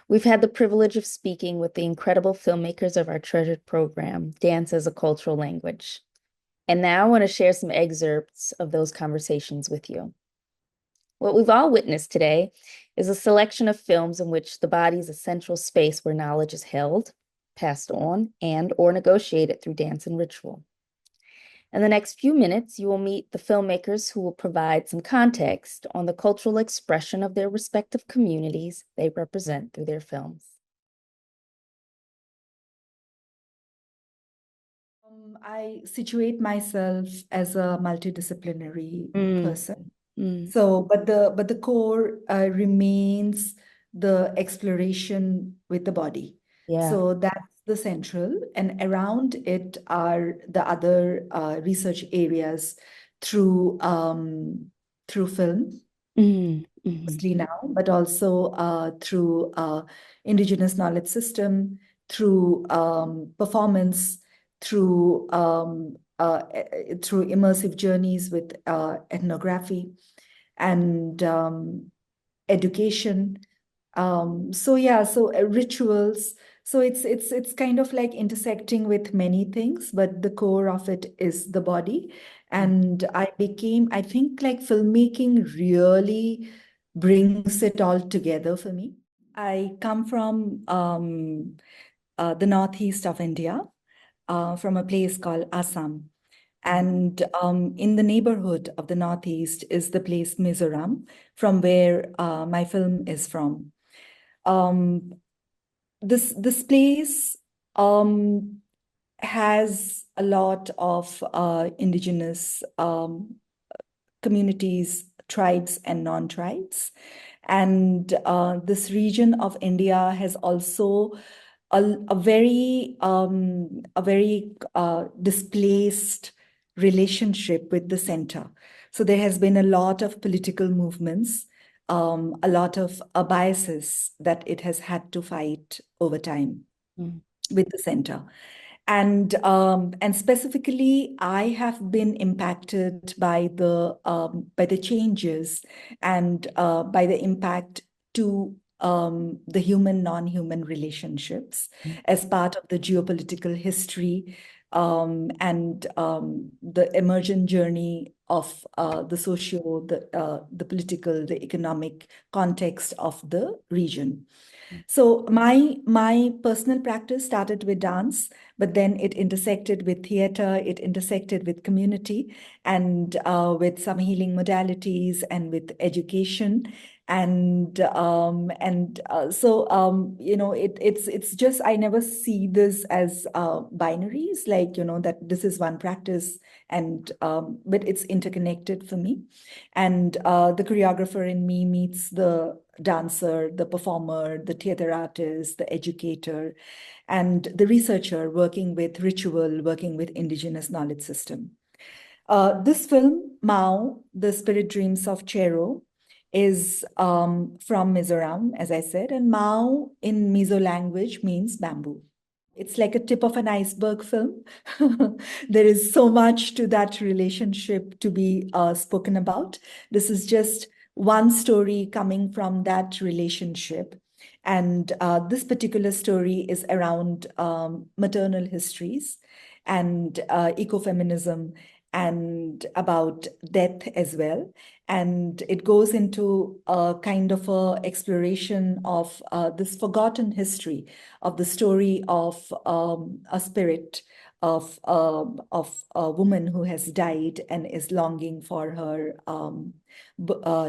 We've had the privilege of speaking with the incredible filmmakers of our treasured program, Dance as a Cultural Language. And now I want to share some excerpts of those conversations with you. What we've all witnessed today is a selection of films in which the body is a central space where knowledge is held, passed on, and or negotiated through dance and ritual. In the next few minutes, you will meet the filmmakers who will provide some context on the cultural expression of their respective communities they represent through their films. I situate myself as a multidisciplinary person. Mm. So, but the core remains the exploration with the body. Yeah. So that's the central, and around it are the other research areas through through film, mostly now, but also through indigenous knowledge system, through performance, through immersive journeys with ethnography and education. So yeah, so rituals. So it's kind of like intersecting with many things, but the core of it is the body. And I think like filmmaking really brings it all together for me. I come from the northeast of India, from a place called Assam. And in the neighborhood of the Northeast is the place Mizoram, from where my film is from. Um, this place has a lot of indigenous communities, tribes, and non-tribes. And this region of India has also a very displaced relationship with the center. So there has been a lot of political movements, a lot of biases that it has had to fight over time with the center. And specifically, I have been impacted by the changes and by the impact to the human non-human relationships as part of the geopolitical history and the emergent journey of the political, the economic context of the region. So my personal practice started with dance, but then it intersected with theater, it intersected with community, and with some healing modalities and with education. You know, it's just I never see this as binaries, like, you know, that this is one practice, and but it's interconnected for me. And the choreographer in me meets the dancer, the performer, the theater artist, the educator, and the researcher working with ritual, working with indigenous knowledge system. This film, Mao, The Spirit Dreams of Cheraw, is from Mizoram, as I said, and Mao in Mizo language means bamboo. It's like a tip of an iceberg film. There is so much to that relationship to be spoken about. This is just one story coming from that relationship. And this particular story is around maternal histories and ecofeminism and about death as well. And it goes into a kind of a exploration of this forgotten history of the story of a spirit of a woman who has died and is longing for her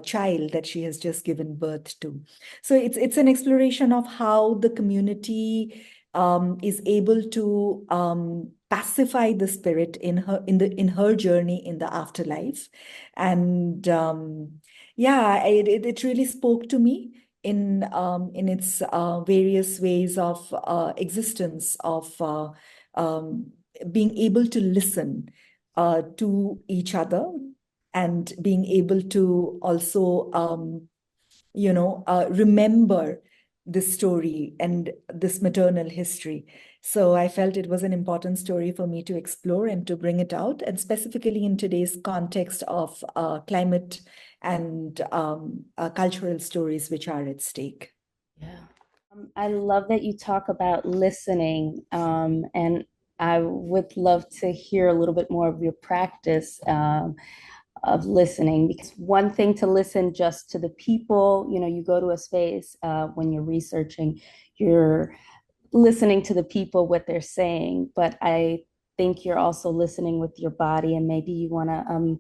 child that she has just given birth to. So it's an exploration of how the community is able to pacify the spirit in her journey in the afterlife. And yeah, it really spoke to me in its various ways of existence of being able to listen to each other and being able to also remember this story and this maternal history. So I felt it was an important story for me to explore and to bring it out, and specifically in today's context of climate and cultural stories which are at stake. Yeah. I love that you talk about listening, and I would love to hear a little bit more of your practice of listening, because one thing to listen just to the people, you go to a space when you're researching, you're listening to the people, what they're saying, but I think you're also listening with your body, and maybe you want to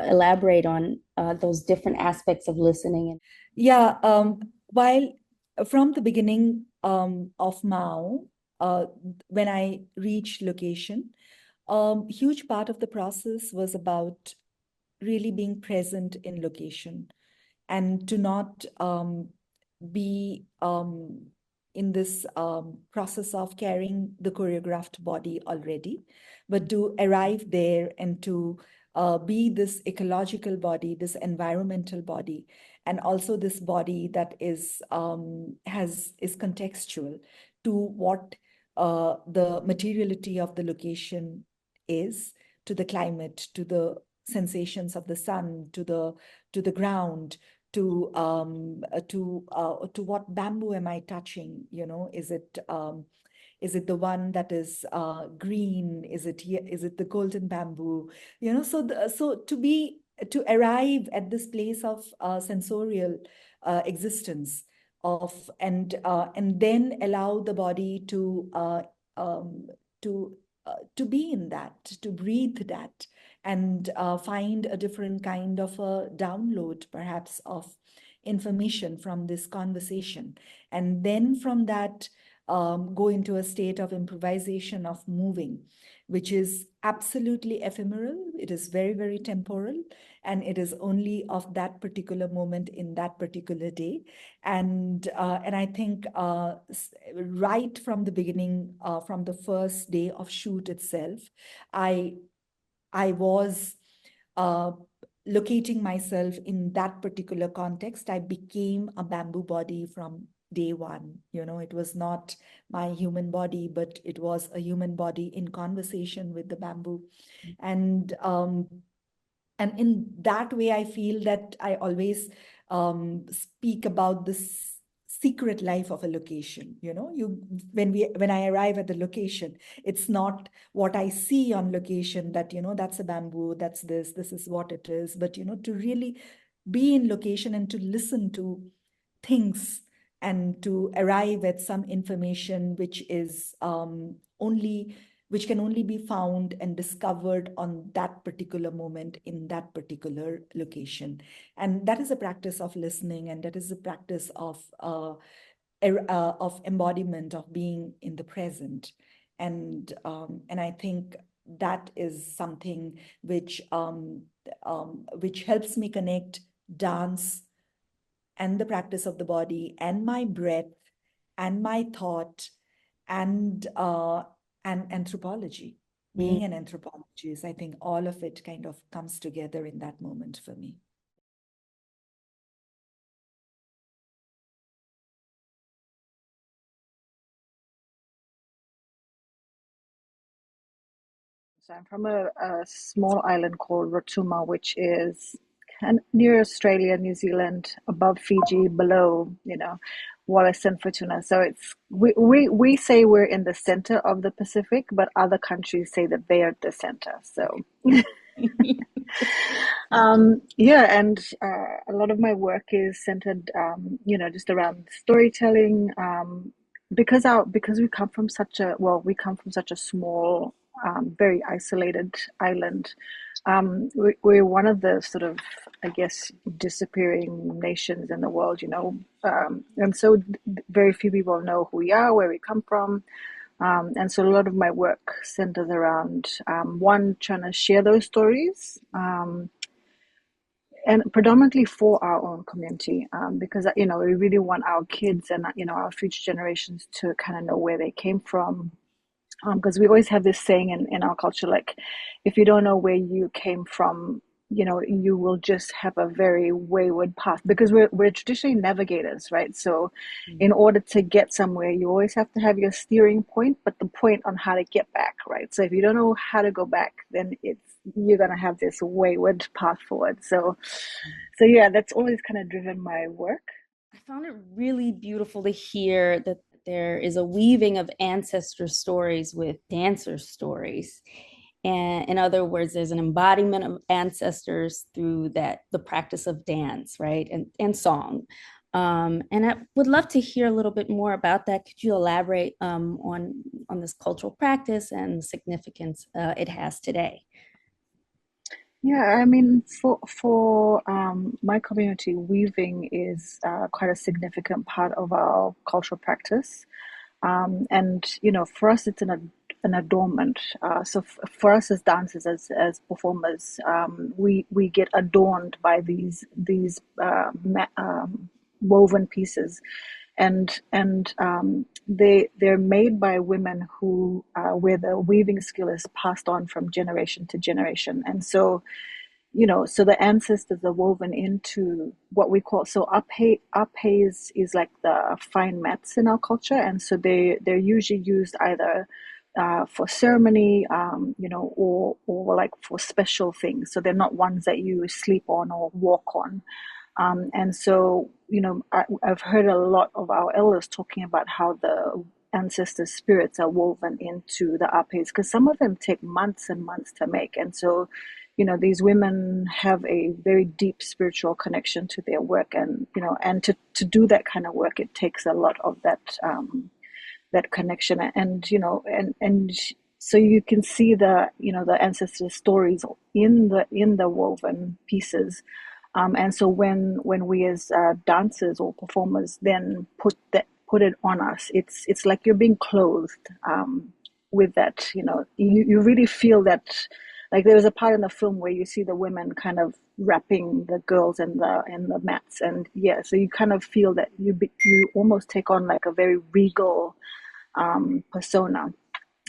elaborate on those different aspects of listening. Yeah, while from the beginning of Mao, uh, when I reached location, huge part of the process was about really being present in location and to not be in this process of carrying the choreographed body already, but to arrive there and to be this ecological body, this environmental body, and also this body that is contextual to what the materiality of the location is, to the climate, to the sensations of the sun, to the ground, to what bamboo am I touching? Is it the one that is green? Is it the golden bamboo? So to arrive at this place of sensorial existence of and then allow the body um, to to be in that, to breathe that, and find a different kind of a download, perhaps, of information from this conversation. And then from that, go into a state of improvisation, of moving, which is absolutely ephemeral. It is very, very temporal, and it is only of that particular moment in that particular day. And I think right from the beginning, from the first day of shoot itself, I I was uh, locating myself in that particular context. I became a bamboo body from day one. It was not my human body, but it was a human body in conversation with the bamboo. And and in that way, I feel that I always speak about this secret life of a location. When I arrive at the location, it's not what I see on location, that that's a bamboo, that's this is what it is, but to really be in location and to listen to things and to arrive at some information which can only be found and discovered on that particular moment in that particular location. And that is a practice of listening, and that is a practice of embodiment, of being in the present. And I think that is something which helps me connect dance and the practice of the body and my breath and my thought and anthropology. Mm. Being an anthropologist, I think all of it kind of comes together in that moment for me. So I'm from a small island called Rotuma, which is near Australia, New Zealand, above Fiji, below, Wallis and Futuna. So we say we're in the center of the Pacific, but other countries say that they are the center. So yeah, and a lot of my work is centered, just around storytelling. Because we come from such a small, very isolated island. We're one of the sort of, I guess, disappearing nations in the world, and so very few people know who we are, where we come from. And so a lot of my work centers around one, trying to share those stories, and predominantly for our own community, because we really want our kids and our future generations to kind of know where they came from, because we always have this saying in our culture, like, if you don't know where you came from, you will just have a very wayward path, because we're traditionally navigators, right? So in order to get somewhere, you always have to have your steering point, but the point on how to get back, right? So if you don't know how to go back, then you're going to have this wayward path forward. So yeah, that's always kind of driven my work. I found it really beautiful to hear that there is a weaving of ancestor stories with dancer stories. And in other words, there's an embodiment of ancestors through the practice of dance, right? And song. And I would love to hear a little bit more about that. Could you elaborate on this cultural practice and the significance it has today? Yeah, I mean, for my community, weaving is quite a significant part of our cultural practice. And for us, it's an adornment. So for us as dancers, as performers, we get adorned by these woven pieces, and they're made by women who where the weaving skill is passed on from generation to generation, and so so the ancestors are woven into what we call, so ape is like the fine mats in our culture, and so they're usually used either for ceremony, or like for special things. So they're not ones that you sleep on or walk on. And so, I've heard a lot of our elders talking about how the ancestor spirits are woven into the apes, because some of them take months and months to make. And so, these women have a very deep spiritual connection to their work. And, and to do that kind of work, it takes a lot of that connection. And, and so you can see the ancestor stories in the woven pieces. And so when we as dancers or performers then put it on us, it's like you're being clothed with that. You really feel that. Like there was a part in the film where you see the women kind of wrapping the girls in the mats, and yeah, so you kind of feel that you almost take on like a very regal persona,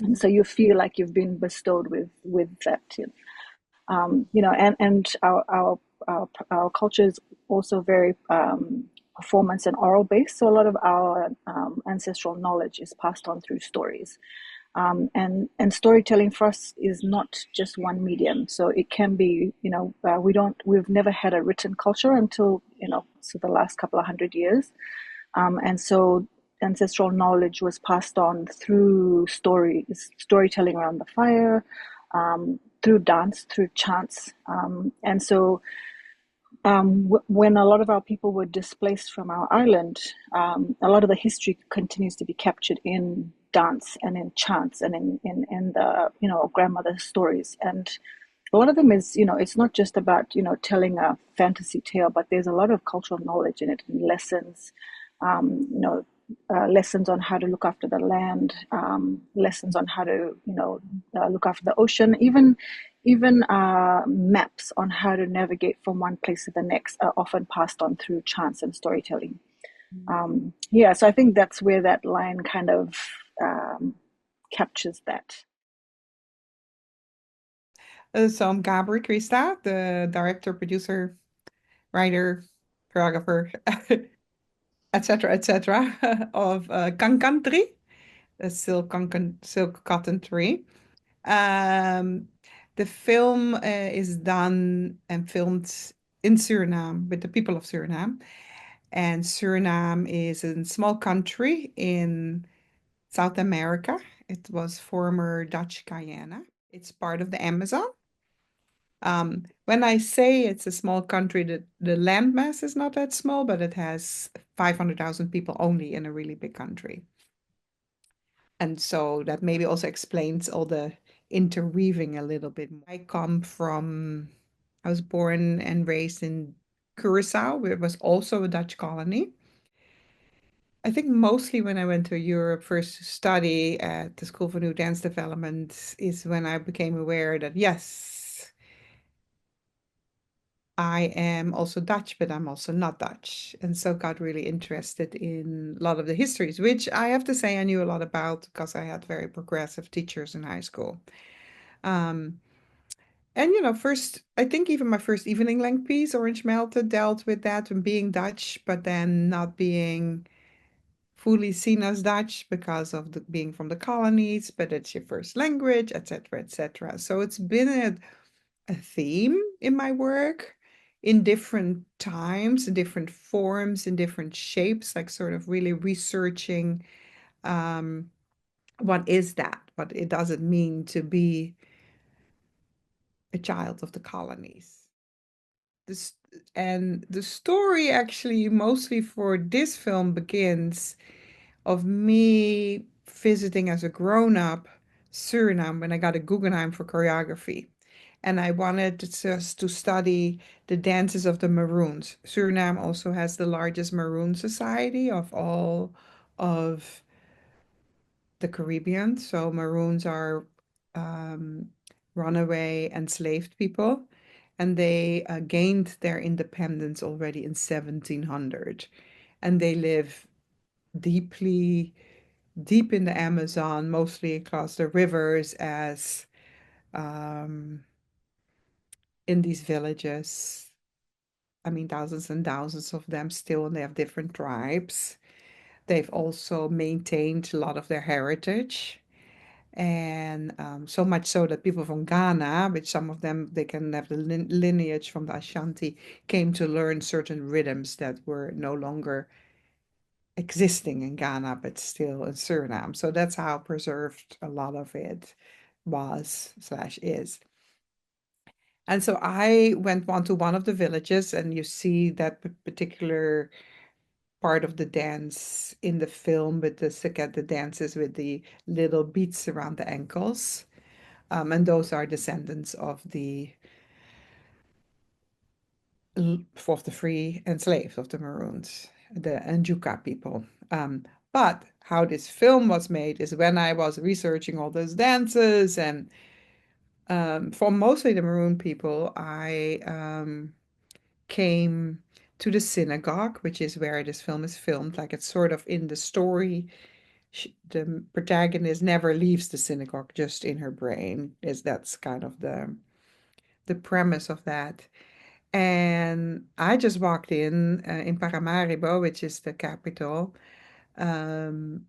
and so you feel like you've been bestowed with that. And our culture is also very performance and oral based. So a lot of our ancestral knowledge is passed on through stories. And storytelling for us is not just one medium. So it can be, we've never had a written culture until, so the last couple of 100 years. And so ancestral knowledge was passed on through storytelling around the fire, through dance, through chants. And so when a lot of our people were displaced from our island, a lot of the history continues to be captured in dance and in chants and in the grandmother stories. And a lot of them is, it's not just about telling a fantasy tale, but there's a lot of cultural knowledge in it, and lessons, lessons on how to look after the land, lessons on how to look after the ocean, even maps on how to navigate from one place to the next are often passed on through chants and storytelling. Yeah, so I think that's where that line kind of captures that. So I'm Gabri Christa, the director, producer, writer, choreographer, etc., of Kankantri, the silk cotton tree. The film is done and filmed in Suriname with the people of Suriname. And Suriname is a small country in South America. It was former Dutch Guyana. It's part of the Amazon. When I say it's a small country, the land mass is not that small, but it has 500,000 people only in a really big country. And so that maybe also explains all the interweaving a little bit. I was born and raised in Curacao, where it was also a Dutch colony. I think mostly when I went to Europe first to study at the School for New Dance Development is when I became aware that, yes, I am also Dutch, but I'm also not Dutch. And so got really interested in a lot of the histories, which I have to say I knew a lot about because I had very progressive teachers in high school. And first, I think even my first evening length piece, Orange Melted, dealt with that and being Dutch, but then not being fully seen as Dutch because of being from the colonies, but it's your first language, etc., etc. So it's been a theme in my work in different times, in different forms, in different shapes, like sort of really researching what is that? What it does it mean to be a child of the colonies? This and the story actually mostly for this film begins of me visiting as a grown-up Suriname when I got a Guggenheim for choreography. And I wanted just to study the dances of the Maroons. Suriname also has the largest Maroon society of all of the Caribbean. So Maroons are runaway enslaved people, and they gained their independence already in 1700. And they live deeply deep in the Amazon, mostly across the rivers, as um, in these villages. I mean, thousands and thousands of them still, and they have different tribes. They've also maintained a lot of their heritage. And so much so that people from Ghana, which some of them, they can have the lineage from the Ashanti, came to learn certain rhythms that were no longer existing in Ghana, but still in Suriname. So that's how preserved a lot of it was slash is. And so I went on to one of the villages, and you see that particular part of the dance in the film with the dances with the little beads around the ankles. And those are descendants of the free enslaved, of the Maroons, the Njuka people. But how this film was made is when I was researching all those dances and for mostly the Maroon people, I came to the synagogue, which is where this film is filmed. Like it's sort of in the story. The protagonist never leaves the synagogue, just in her brain. That's kind of the premise of that. And I just walked in Paramaribo, which is the capital, um,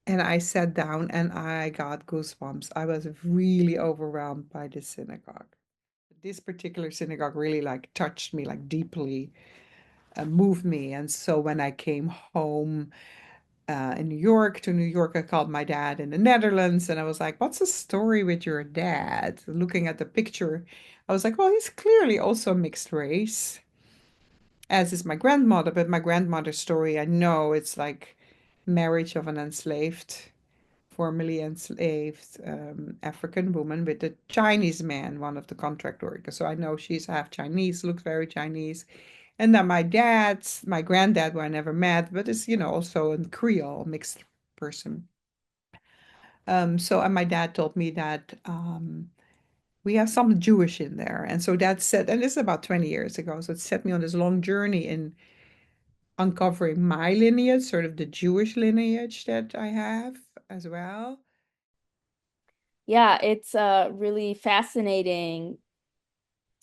and I sat down and I got goosebumps. I was really overwhelmed by this synagogue. This particular synagogue really like touched me like deeply, moved me. And so when I came home in New York to New York, I called my dad in the Netherlands and I was like, "What's the story with your dad?" Looking at the picture, I was like, "Well, he's clearly also mixed race, as is my grandmother, but my grandmother's story, I know it's like marriage of an enslaved, formerly enslaved African woman with a Chinese man, one of the contract workers. So I know she's half Chinese, looks very Chinese. And then my granddad, who I never met, but is, also a Creole mixed person. And my dad told me that we have some Jewish in there. And so that said, and this is about 20 years ago. So it set me on this long journey in uncovering my lineage, sort of the Jewish lineage that I have as well. Yeah, it's really fascinating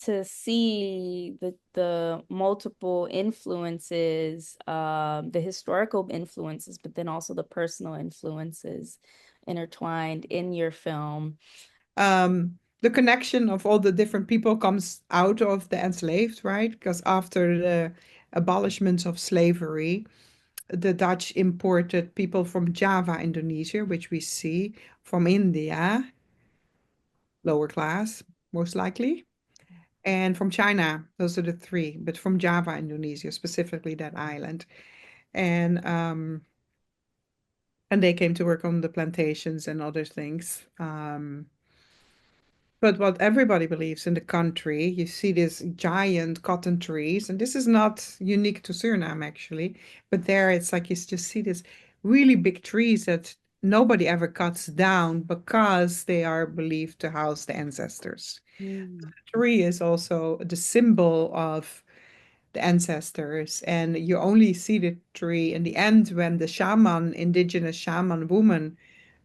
to see the multiple influences, the historical influences, but then also the personal influences intertwined in your film. The connection of all the different people comes out of the enslaved, right? Because after the abolishment of slavery, the Dutch imported people from Java, Indonesia, which we see, from India, lower class, most likely, and from China. Those are the three, but from Java, Indonesia, specifically that island. And they came to work on the plantations and other things. But what everybody believes in the country, you see these giant cotton trees, and this is not unique to Suriname actually, but there it's like you just see these really big trees that nobody ever cuts down because they are believed to house the ancestors. Mm. The tree is also the symbol of the ancestors, and you only see the tree in the end when the shaman, indigenous shaman woman,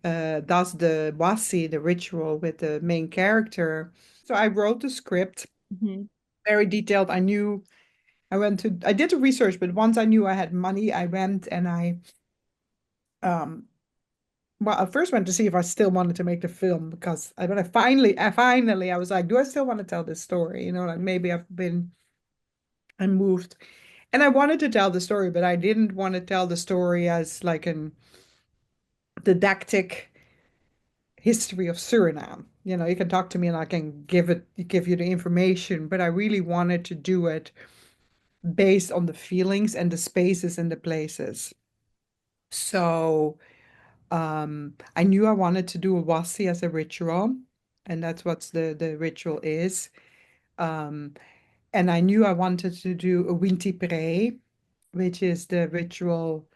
does the wasi, the ritual with the main character. So I wrote the script, Mhm. very detailed. I did the research, but once I knew I had money, I went and um, well, I first went to see if I still wanted to make the film because when I finally, I was like, do I still want to tell this story? Like maybe I've been and moved. And I wanted to tell the story, but I didn't want to tell the story as like an didactic history of Suriname. You know, you can talk to me and I can give you the information, but I really wanted to do it based on the feelings and the spaces and the places. So I knew I wanted to do a wasi as a ritual, and that's what the ritual is. And I knew I wanted to do a winti pre, which is the ritual,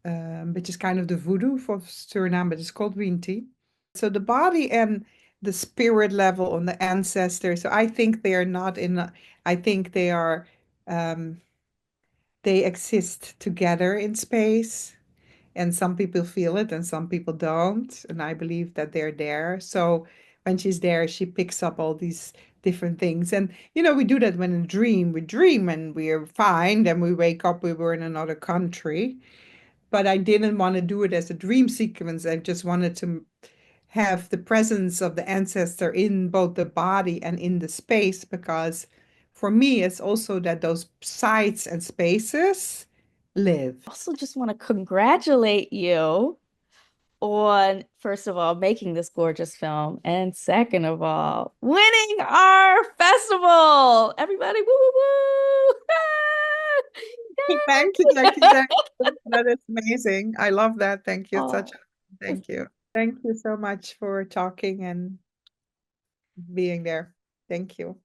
which is kind of the voodoo for Suriname, but it's called winti. So the body and the spirit level on the ancestors. So I think they are not in. I think they are. They exist together in space. And some people feel it and some people don't. And I believe that they're there. So when she's there, she picks up all these different things. And, you know, we do that when in a dream. We dream and we're fine. Then we wake up, we were in another country. But I didn't want to do it as a dream sequence. I just wanted to have the presence of the ancestor in both the body and in the space, because for me, it's also that those sites and spaces live. Also, just want to congratulate you on, first of all, making this gorgeous film, and second of all, winning our festival. Everybody, woo, woo, woo! Thank you, thank you, thank you. That is amazing. I love that. Thank you. Oh, Thank you. Thank you so much for talking and being there. Thank you.